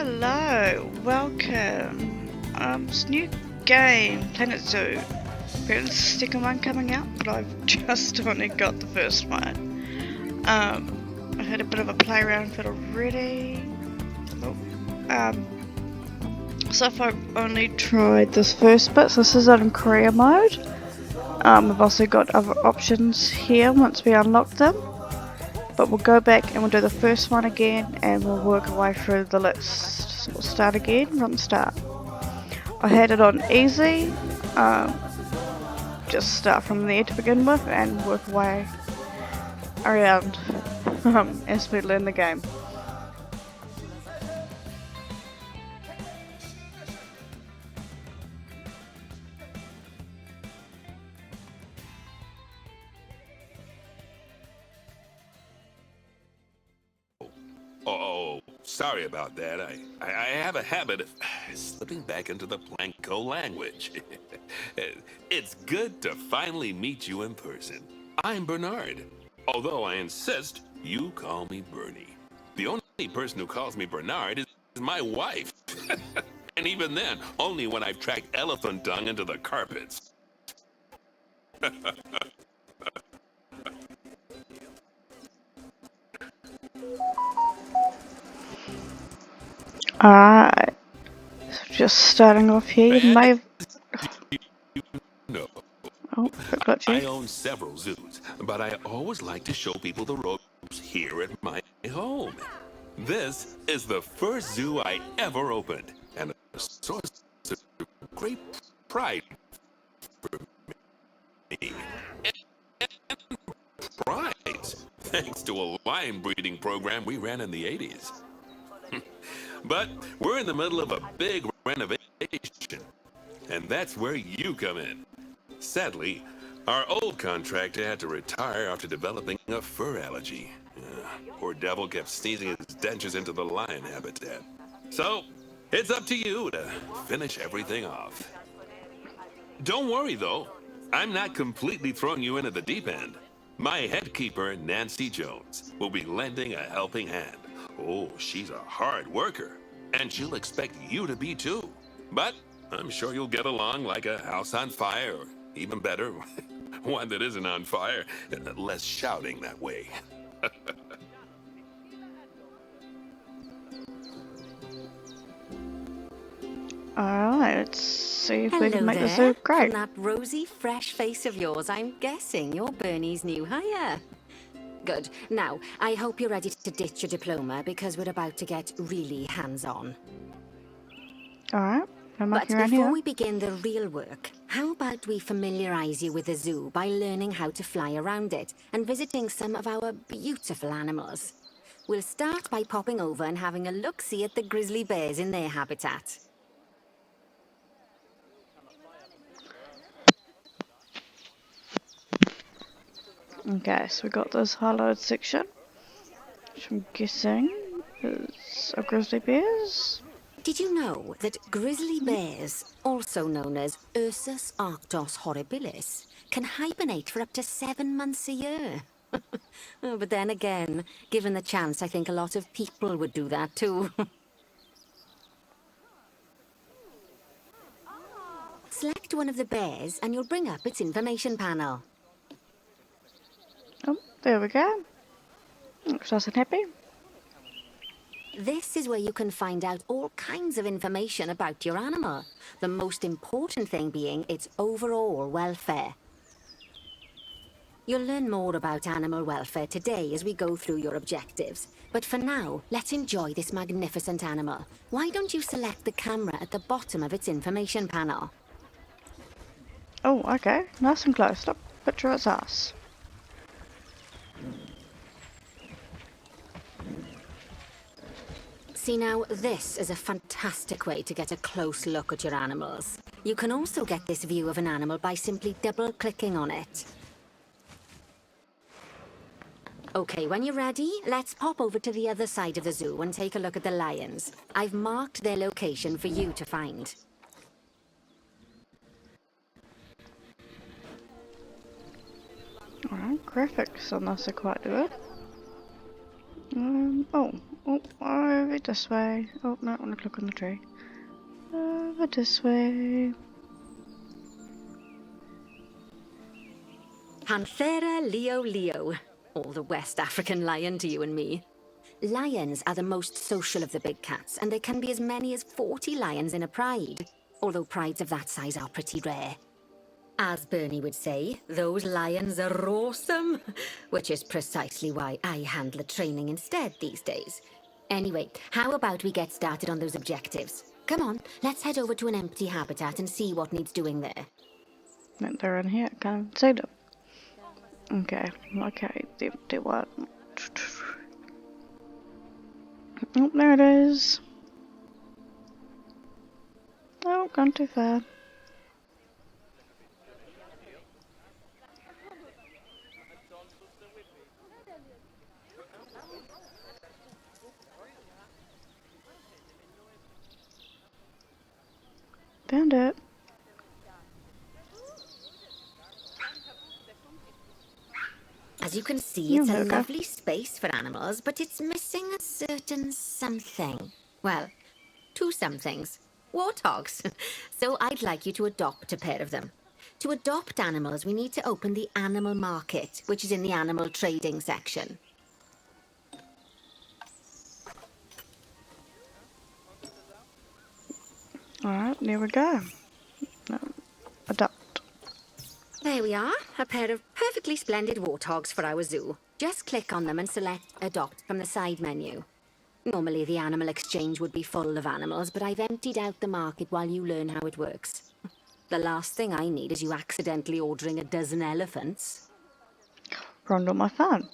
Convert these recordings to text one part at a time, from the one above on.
Hello, welcome. It's a new game, Planet Zoo. Apparently the second one coming out, but I've just only got the first one. I had a bit of a play around with it already. So far I've only tried this first bit, so this is in career mode. We've also got other options here once we unlock them. But we'll go back and we'll do the first one again and we'll work our way through the list. So we'll start again from the start. I had it on easy, just start from there to begin with and work our way around as we learn the game. Oh, sorry about that. I have a habit of slipping back into the Blanco language. It's good to finally meet you in person. I'm Bernard, although I insist you call me Bernie. The only person who calls me Bernard is my wife. And even then, only when I've tracked elephant dung into the carpets. Alright, so just starting off here, you may have... No. Oh, got glitchy. I own several zoos, but I always like to show people the ropes here at my home. This is the first zoo I ever opened, and a source of great pride for me. Prize, thanks to a lion breeding program we ran in the 80s. But we're in the middle of a big renovation, and that's where you come in. Sadly, our old contractor had to retire after developing a fur allergy. Poor devil kept sneezing his dentures into the lion habitat. So, it's up to you to finish everything off. Don't worry, though. I'm not completely throwing you into the deep end. My head keeper, Nancy Jones, will be lending a helping hand. Oh, she's a hard worker, and she'll expect you to be too. But I'm sure you'll get along like a house on fire, or even better, one that isn't on fire. Less shouting that way. Alright, let's see if we Hello can make this there. zoo great. From that rosy, fresh face of yours, I'm guessing you're Bernie's new hire. Good. Now, I hope you're ready to ditch your diploma because we're about to get really hands-on. Alright, I'm But looking around before here. we begin the real work, how about we familiarize you with the zoo by learning how to fly around it and visiting some of our beautiful animals? We'll start by popping over and having a look-see at the grizzly bears in their habitat. Okay, so we got this highlighted section, which I'm guessing is a grizzly bears. Did you know that grizzly bears, also known as Ursus arctos horribilis, can hibernate for up to 7 months a year? Oh, but then again, given the chance, I think a lot of people would do that too. Select one of the bears and you'll bring up its information panel. Oh, there we go. Looks nice and happy. This is where you can find out all kinds of information about your animal. The most important thing being its overall welfare. You'll learn more about animal welfare today as we go through your objectives. But for now, let's enjoy this magnificent animal. Why don't you select the camera at the bottom of its information panel? Oh, okay. Nice and close. Look, picture its ass. See now, this is a fantastic way to get a close look at your animals. You can also get this view of an animal by simply double-clicking on it. Okay, when you're ready, let's pop over to the other side of the zoo and take a look at the lions. I've marked their location for you to find. Alright, graphics on this are quite good. I Over this way. Oh, no, I want to click on the tree. Over this way. Panthera leo leo, or the West African lion to you and me. Lions are the most social of the big cats, and there can be as many as 40 lions in a pride, although prides of that size are pretty rare. As Bernie would say, those lions are awesome, which is precisely why I handle the training instead these days. Anyway, how about we get started on those objectives? Come on, let's head over to an empty habitat and see what needs doing there. They're in here. I can't see them. Okay, they what? Oh, there it is. Oh, gone too far. Found it. As you can see, it's a okay. lovely space for animals, but it's missing a certain something. Well, two somethings. Warthogs. So I'd like you to adopt a pair of them. To adopt animals, we need to open the animal market, which is in the animal trading section. Alright, there we go. Adopt. There we are, a pair of perfectly splendid warthogs for our zoo. Just click on them and select Adopt from the side menu. Normally the animal exchange would be full of animals, but I've emptied out the market while you learn how it works. The last thing I need is you accidentally ordering a dozen elephants. Run on my phone.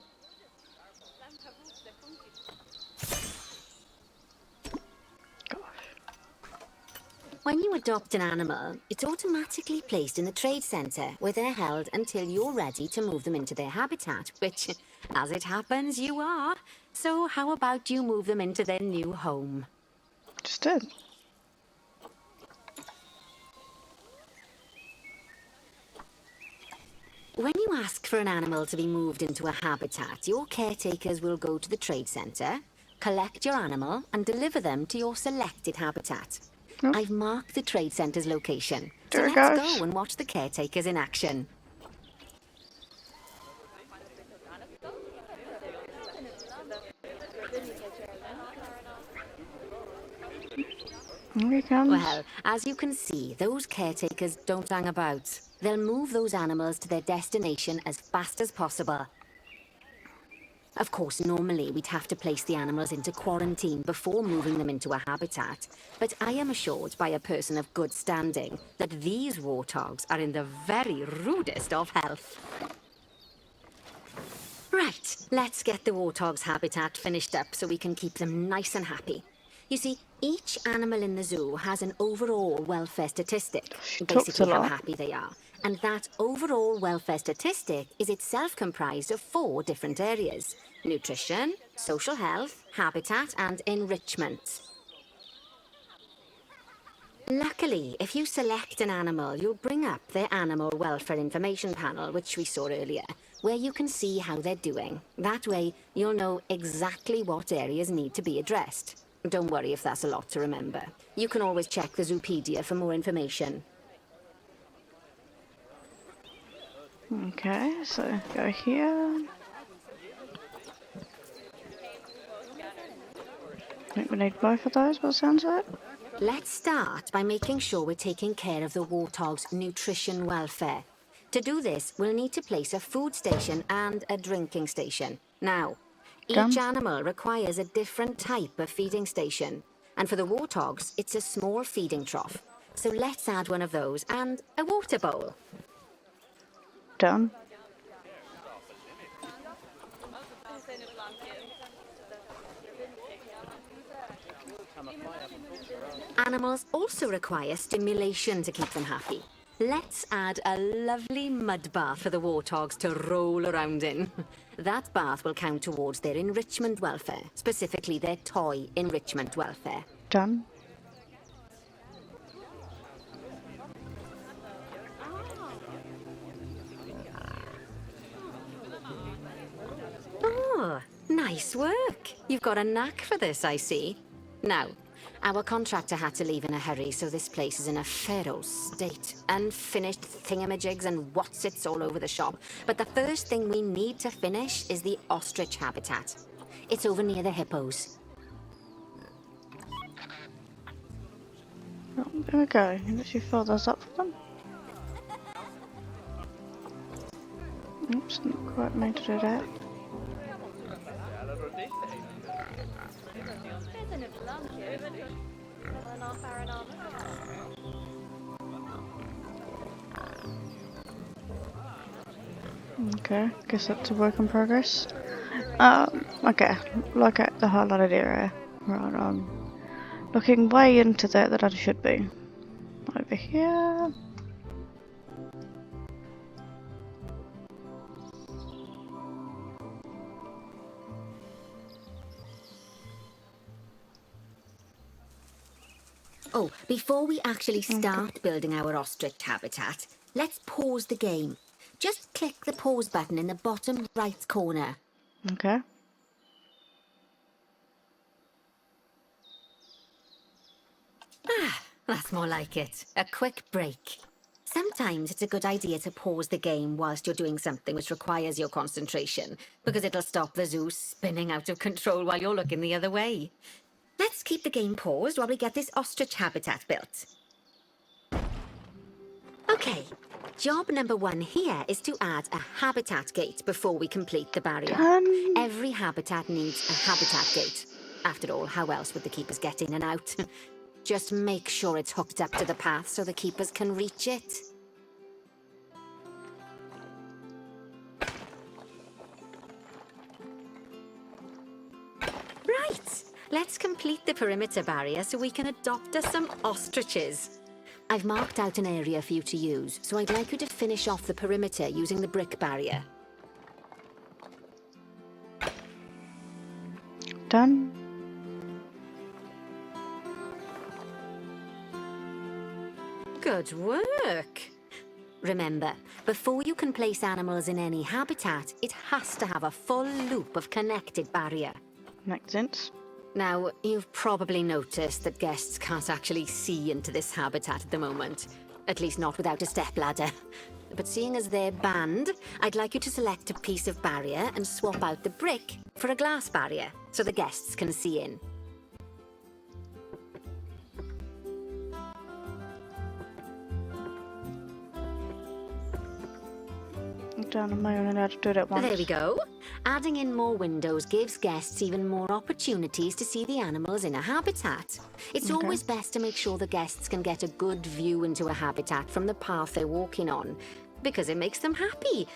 When you adopt an animal, it's automatically placed in the trade centre, where they're held until you're ready to move them into their habitat, which, as it happens, you are. So how about you move them into their new home? Just did. When you ask for an animal to be moved into a habitat, your caretakers will go to the trade centre, collect your animal, and deliver them to your selected habitat. Oh. I've marked the trade centre's location, so There it let's goes. go and watch the caretakers in action. Here he comes. Well, as you can see, those caretakers don't hang about. They'll move those animals to their destination as fast as possible. Of course, normally we'd have to place the animals into quarantine before moving them into a habitat, but I am assured by a person of good standing that these warthogs are in the very rudest of health. Right, let's get the warthog's habitat finished up so we can keep them nice and happy. You see, each animal in the zoo has an overall welfare statistic, talks a basically how lot. happy they are. And that overall welfare statistic is itself comprised of 4 different areas: nutrition, social health, habitat, and enrichment. Luckily, if you select an animal, you'll bring up their animal welfare information panel, which we saw earlier, where you can see how they're doing. That way, you'll know exactly what areas need to be addressed. Don't worry if that's a lot to remember. You can always check the Zoopedia for more information. Okay, so go here. I think we need both of those, what sounds like. Let's start by making sure we're taking care of the warthog's nutrition welfare. To do this, we'll need to place a food station and a drinking station. Now, each Done. animal requires a different type of feeding station. And for the warthogs, it's a small feeding trough. So let's add one of those and a water bowl. Done. Animals also require stimulation to keep them happy. Let's add a lovely mud bath for the warthogs to roll around in. That bath will count towards their enrichment welfare, specifically their toy enrichment welfare. Done. Oh, nice Nice work. You've got a knack for this, I see. Now, our contractor had to leave in a hurry, so this place is in a feral state. Unfinished thingamajigs and whatsits all over the shop. But the first thing we need to finish is the ostrich habitat. It's over near the hippos. Oh, there we go. You literally fill those up for them. Oops, not quite meant to do that. Okay, guess that's a work in progress. Okay, look at the highlighted area. Right, I'm looking way into that I should be. Over here. Oh, before we actually start building our ostrich habitat, let's pause the game. Just click the pause button in the bottom right corner. Okay. That's more like it. A quick break. Sometimes it's a good idea to pause the game whilst you're doing something which requires your concentration, because it'll stop the zoo spinning out of control while you're looking the other way. Let's keep the game paused while we get this ostrich habitat built. Okay, job number 1 here is to add a habitat gate before we complete the barrier. Every habitat needs a habitat gate. After all, how else would the keepers get in and out? Just make sure it's hooked up to the path so the keepers can reach it. Right, let's complete the perimeter barrier so we can adopt us some ostriches. I've marked out an area for you to use, so I'd like you to finish off the perimeter using the brick barrier. Done. Good work! Remember, before you can place animals in any habitat, it has to have a full loop of connected barrier. Makes sense. Now, you've probably noticed that guests can't actually see into this habitat at the moment. At least not without a stepladder. But seeing as they're banned, I'd like you to select a piece of barrier and swap out the brick for a glass barrier, so the guests can see in. Done. I'm only allowed to do that once. There we go. Adding in more windows gives guests even more opportunities to see the animals in a habitat. It's always best to make sure the guests can get a good view into a habitat from the path they're walking on, because it makes them happy,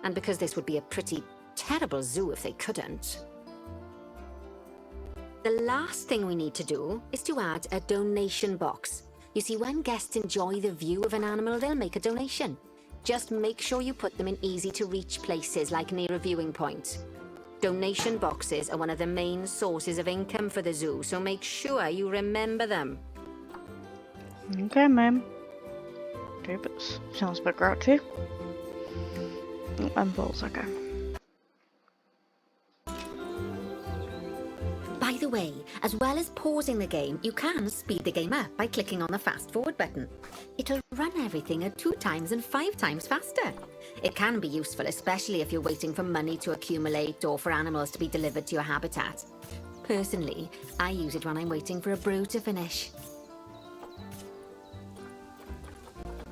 and because this would be a pretty terrible zoo if they couldn't. The last thing we need to do is to add a donation box. You see, when guests enjoy the view of an animal, they'll make a donation. Just make sure you put them in easy-to-reach places, like near a viewing point. Donation boxes are one of the main sources of income for the zoo, so make sure you remember them. Okay, ma'am. Okay, but sounds a bit grouchy. And balls, okay. By the way, as well as pausing the game, you can speed the game up by clicking on the fast forward button. It'll run everything at 2 times and 5 times faster. It can be useful, especially if you're waiting for money to accumulate or for animals to be delivered to your habitat. Personally, I use it when I'm waiting for a brew to finish.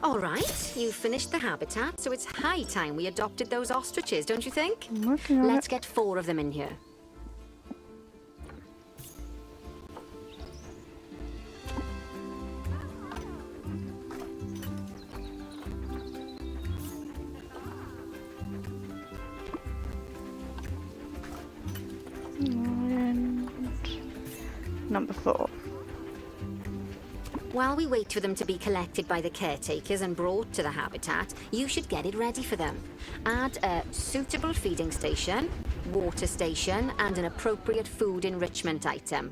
All right, you've finished the habitat, so it's high time we adopted those ostriches, don't you think? I'm working on Let's it. get 4 of them in here. And number 4. While we wait for them to be collected by the caretakers and brought to the habitat, you should get it ready for them. Add a suitable feeding station, water station, and an appropriate food enrichment item.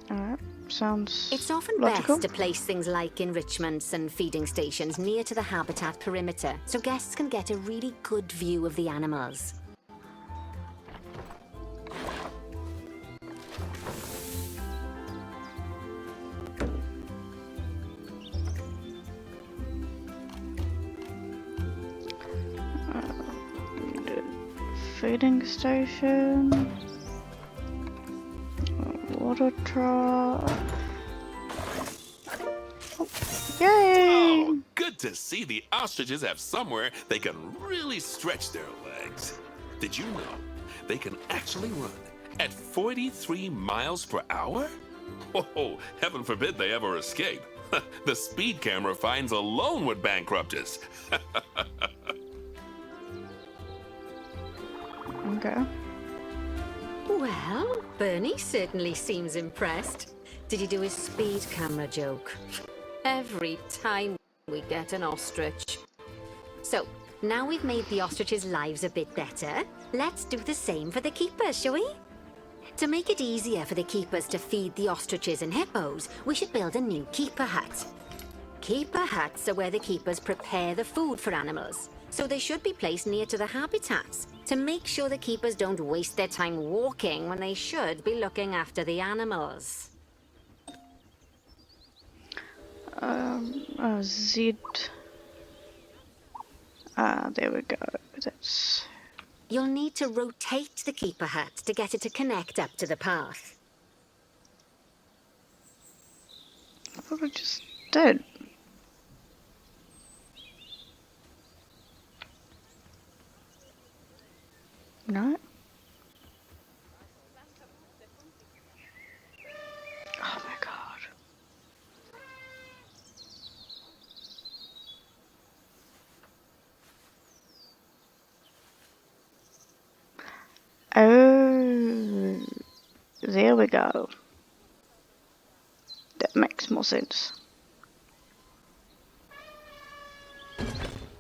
Alright, sounds It's often logical. best to place things like enrichments and feeding stations near to the habitat perimeter, so guests can get a really good view of the animals. feeding station. Water truck. Oh, yay! Oh, good to see the ostriches have somewhere they can really stretch their legs. Did you know they can actually run at 43 miles per hour? Oh, heaven forbid they ever escape. The speed camera fines alone would bankrupt us. Okay. Well, Bernie certainly seems impressed. Did he do his speed camera joke? Every time we get an ostrich. So, now we've made the ostriches' lives a bit better, let's do the same for the keepers, shall we? To make it easier for the keepers to feed the ostriches and hippos, we should build a new keeper hut. Keeper huts are where the keepers prepare the food for animals, so they should be placed near to the habitats to make sure the keepers don't waste their time walking when they should be looking after the animals. Z. There we go. That's... You'll need to rotate the keeper hut to get it to connect up to the path. I thought I just did. No? Oh my god. Oh, there we go. That makes more sense.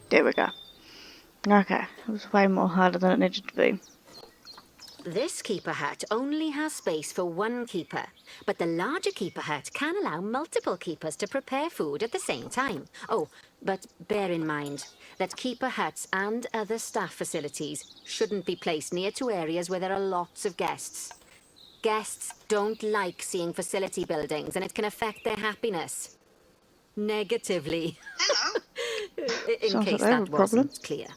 There we go. Okay, it was way more harder than it needed to be. This keeper hut only has space for one keeper, but the larger keeper hut can allow multiple keepers to prepare food at the same time. Oh, but bear in mind that keeper huts and other staff facilities shouldn't be placed near to areas where there are lots of guests. Guests don't like seeing facility buildings, and it can affect their happiness negatively. Hello. In Sounds case like they have that a problem. wasn't clear.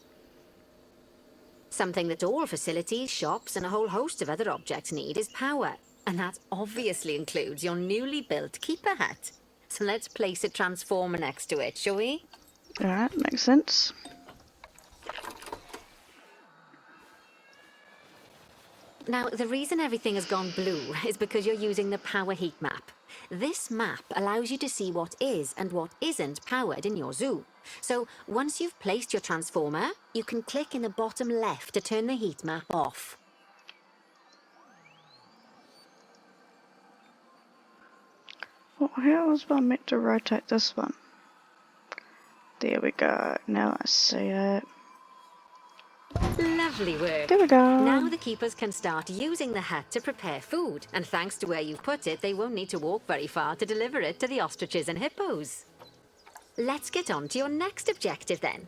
Something that all facilities, shops, and a whole host of other objects need is power. And that obviously includes your newly built keeper hut. So let's place a transformer next to it, shall we? Alright, makes sense. Now, the reason everything has gone blue is because you're using the power heat map. This map allows you to see what is and what isn't powered in your zoo. So, once you've placed your transformer, you can click in the bottom left to turn the heat map off. Well, how was I meant to rotate this one? There we go. Now I see it. Lovely work. There we go. Now the keepers can start using the hut to prepare food, and thanks to where you've put it, they won't need to walk very far to deliver it to the ostriches and hippos. Let's get on to your next objective then.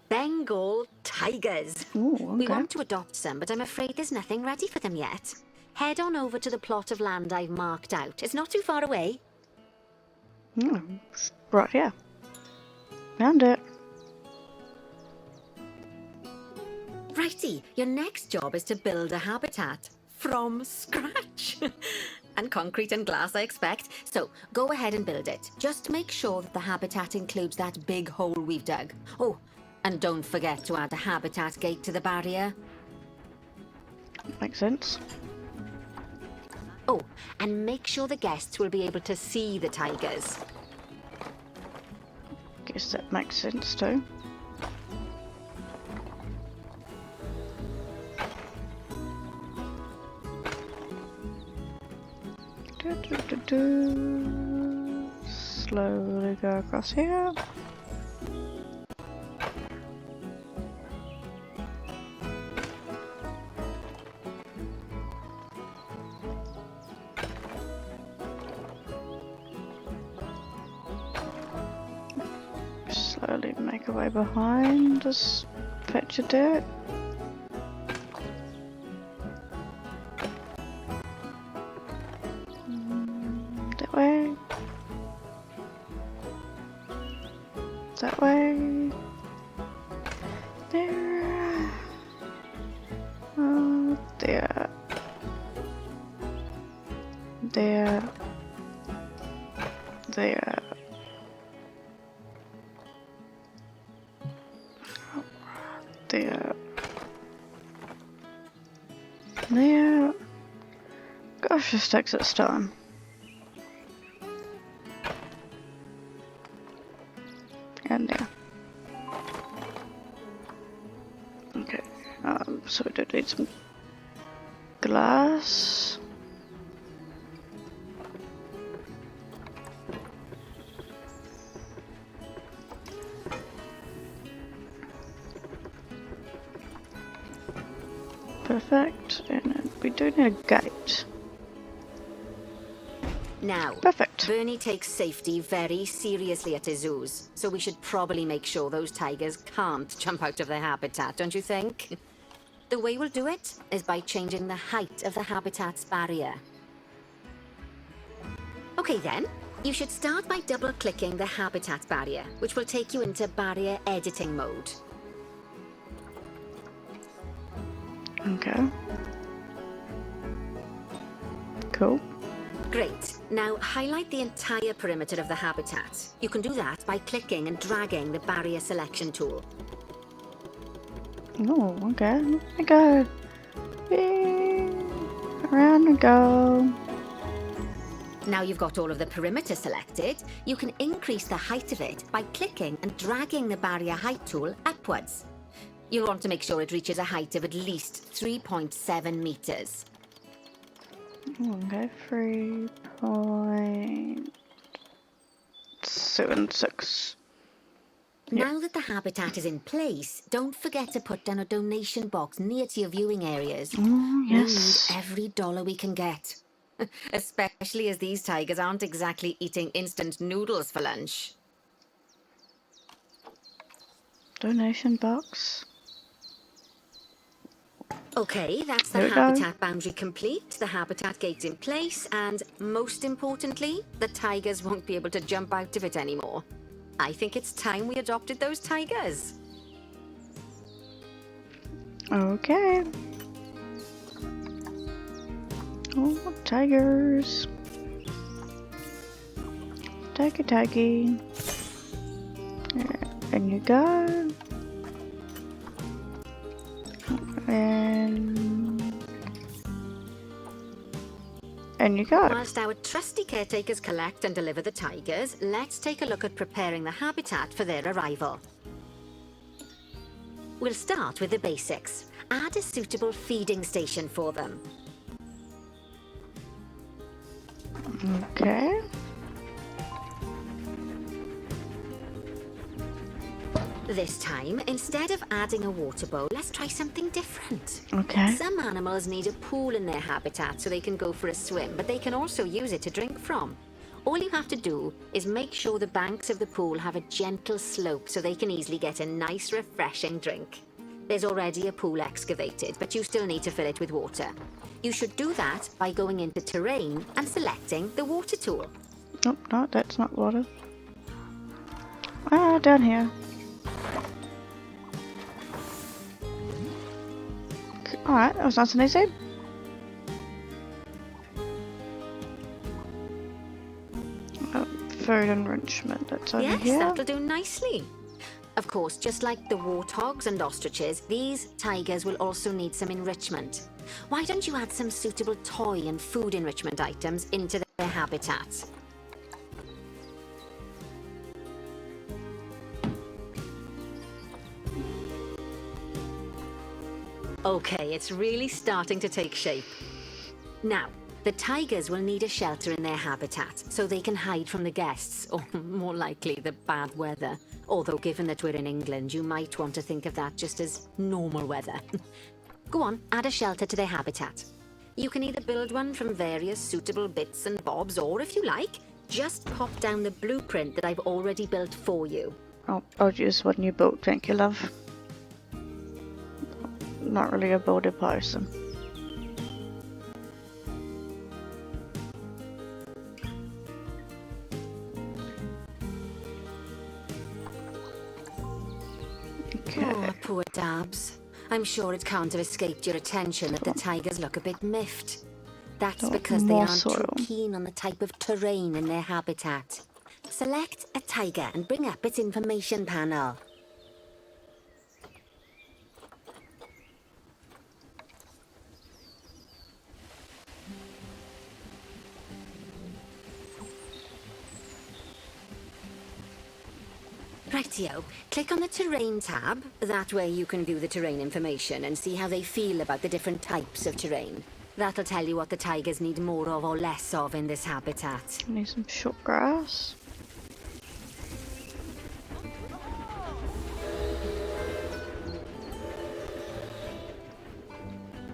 Bengal tigers. Ooh, We okay. want to adopt some, but I'm afraid there's nothing ready for them yet. Head on over to the plot of land I've marked out. It's not too far away. Right here. Found it. Righty, your next job is to build a habitat from scratch. And concrete and glass, I expect. So go ahead and build it. Just make sure that the habitat includes that big hole we've dug. Oh, and don't forget to add a habitat gate to the barrier. Makes sense. Oh, and make sure the guests will be able to see the tigers. Guess that makes sense too. Slowly go across here. Slowly make our way behind this patch of dirt. That way. That way. There. there, there. There. There. Gosh, this takes its time. And there. Okay. So we do need some glass. Perfect. And then we do need a gate. Now, Perfect. Bernie takes safety very seriously at his zoos, so we should probably make sure those tigers can't jump out of their habitat, don't you think? The way we'll do it is by changing the height of the habitat's barrier. Okay then, you should start by double-clicking the habitat barrier, which will take you into barrier editing mode. Okay. Cool. Great. Now highlight the entire perimeter of the habitat. You can do that by clicking and dragging the barrier selection tool. Oh, okay. Let me go. Yay. Around we go. Now you've got all of the perimeter selected, you can increase the height of it by clicking and dragging the barrier height tool upwards. You'll want to make sure it reaches a height of at least 3.7 meters. Okay, 3.76. Yep. Now that the habitat is in place, don't forget to put down a donation box near to your viewing areas. Oh, We need yes. every dollar we can get. Especially as these tigers aren't exactly eating instant noodles for lunch. Donation box. Okay, that's the There we go. habitat boundary complete, the habitat gate's in place, and most importantly, the tigers won't be able to jump out of it anymore. I think it's time we adopted those tigers. Okay. Oh, tigers. Tiggy. And you go. And you go. Whilst our trusty caretakers collect and deliver the tigers, let's take a look at preparing the habitat for their arrival. We'll start with the basics. Add a suitable feeding station for them. Okay. This time, instead of adding a water bowl, let's try something different. Okay. Some animals need a pool in their habitat so they can go for a swim, but they can also use it to drink from. All you have to do is make sure the banks of the pool have a gentle slope so they can easily get a nice, refreshing drink. There's already a pool excavated, but you still need to fill it with water. You should do that by going into terrain and selecting the water tool. Oh, no, that's not water. Ah, down here. Alright, that was nice and easy. Food enrichment, that's over Yes, here. that'll do nicely. Of course, just like the warthogs and ostriches, these tigers will also need some enrichment. Why don't you add some suitable toy and food enrichment items into their habitat? Okay, it's really starting to take shape. Now, the tigers will need a shelter in their habitat so they can hide from the guests, or more likely the bad weather. Although given that we're in England, you might want to think of that just as normal weather. Go on, add a shelter to their habitat. You can either build one from various suitable bits and bobs, or if you like, just pop down the blueprint that I've already built for you. Oh, I'll use what you built, thank you, love. Not really a builder person. Okay. Oh, poor Dabs. I'm sure it can't have escaped your attention that the tigers look a bit miffed. That's Oh, because they more aren't soil. too keen on the type of terrain in their habitat. Select a tiger and bring up its information panel. Rightio, click on the terrain tab. That way you can view the terrain information and see how they feel about the different types of terrain. That'll tell you what the tigers need more of or less of in this habitat. Need some short grass.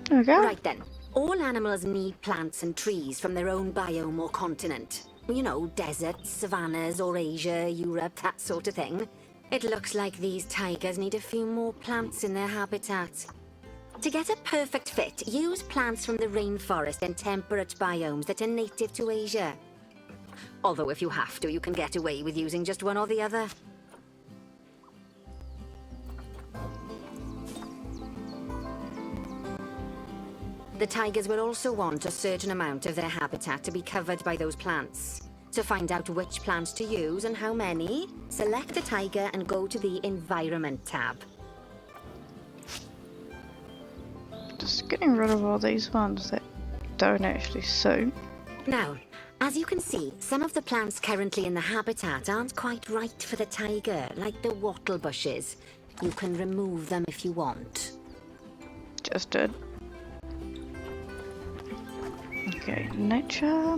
There we go. Right then, all animals need plants and trees from their own biome or continent. You know, deserts, savannas, or Asia, Europe, that sort of thing. It looks like these tigers need a few more plants in their habitat. To get a perfect fit, use plants from the rainforest and temperate biomes that are native to Asia. Although if you have to, you can get away with using just one or the other. The tigers will also want a certain amount of their habitat to be covered by those plants. To find out which plants to use and how many, select a tiger and go to the Environment tab. Just getting rid of all these ones that don't actually suit. Now, as you can see, some of the plants currently in the habitat aren't quite right for the tiger, like the wattle bushes. You can remove them if you want. Just did. Okay, nature.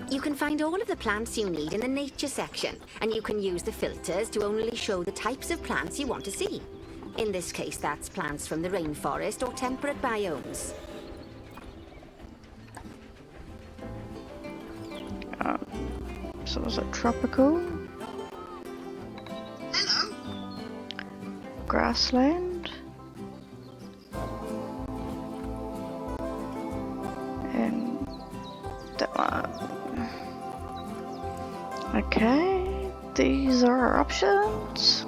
You can find all of the plants you need in the nature section, and you can use the filters to only show the types of plants you want to see. In this case, that's plants from the rainforest or temperate biomes. So was it tropical? Hello. Grassland? And that one. Okay, these are our options.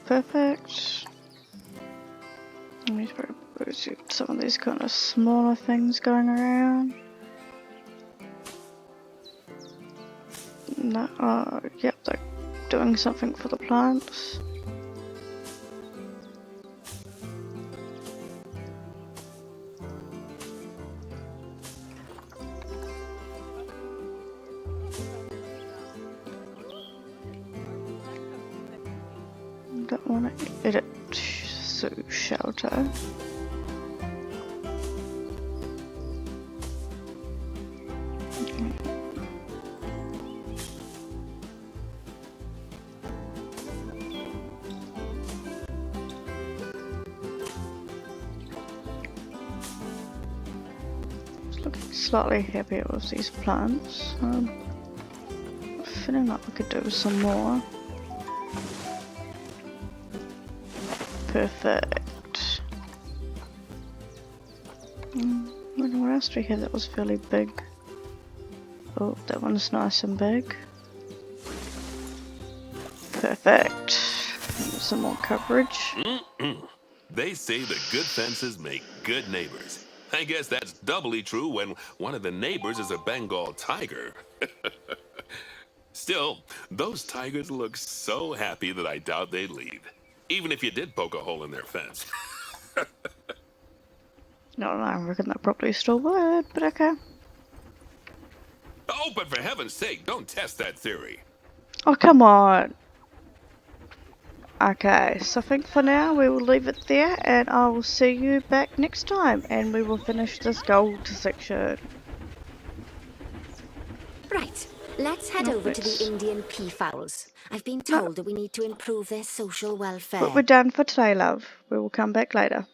Perfect. Let me see some of these kind of smaller things going around. No, yep, they're doing something for the plants. Don't want to edit shelter. Looking slightly happier with these plants. Feeling like we could do some more. Perfect. What else do we have that was fairly big? Oh, that one's nice and big. Perfect. Some more coverage. They say that good fences make good neighbors. I guess that's doubly true when one of the neighbors is a Bengal tiger. Still, those tigers look so happy that I doubt they'd leave. Even if you did poke a hole in their fence. No, I reckon that probably still would, but okay. Oh, but for heaven's sake, don't test that theory. Oh, come on. Okay, so I think for now we will leave it there, and I will see you back next time, and we will finish this gold section. Right, let's head over to the Indian peafowls. I've been told that we need to improve their social welfare. But we're done for today, love. We will come back later.